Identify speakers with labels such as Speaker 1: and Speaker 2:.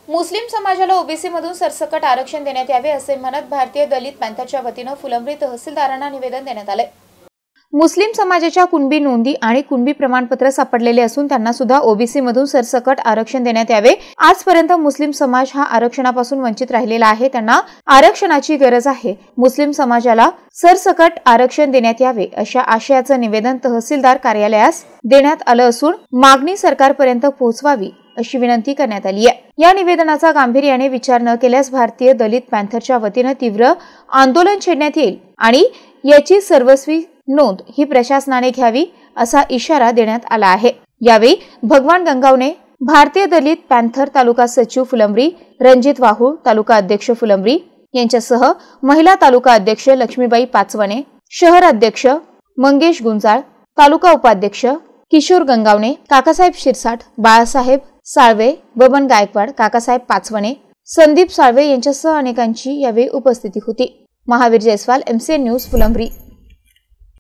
Speaker 1: मुस्लिम समाजाला ओबीसी मधून सरसकट आरक्षण देण्यात यावे असे म्हणत भारतीय दलित पॅंथरच्या वतीने फुलंब्री तहसीलदारांना निवेदन देण्यात आले। मुस्लिम समाजाच्या कुणबी नोंदी आणि कुणबी प्रमाणपत्र सापडलेले असून त्यांना सुद्धा ओबीसी मधून सरसकट आरक्षण देण्यात यावे। आजपर्यंत मुस्लिम समाज हा आरक्षणापासून वंचित राहिलेला आहे, त्यांना आरक्षणाची गरज आहे। मुस्लिम समाजाला सरसकट आरक्षण देण्यात यावे अशा आशयाचे निवेदन तहसीलदार कार्यालयास देण्यात आलं असून मागणी सरकारपर्यंत पोहोचवावी अशी विनंती करण्यात आली आहे। या निवेदनाचा गांभीर्याने विचार न केल्यास भारतीय दलित पॅंथरच्या वतीने तीव्र आंदोलन छेडण्यात येईल आणि याची सर्वस्वी नोंद ही प्रशासनाने घ्यावी असा इशारा देण्यात आला आहे। यावेळी भगवान गंगावणे, भारतीय दलित पॅंथर तालुका सचिव फुलंब्री, रणजित वाहुळ तालुका अध्यक्ष फुलंब्री यांच्यासह महिला तालुका अध्यक्ष लक्ष्मीबाई पाचवणे, शहर अध्यक्ष मंगेश गुंजाळ, तालुका उपाध्यक्ष किशोर गंगावणे, काकासाहेब शिरसाट, बाळासाहेब साळवे, बबन गायकवाड, काकासाहेब पाचवणे, संदीप साळवे यांच्यासह अनेकांची यावेळी उपस्थिती होती। Mahavir Jaiswal, MCN news, Phulambri.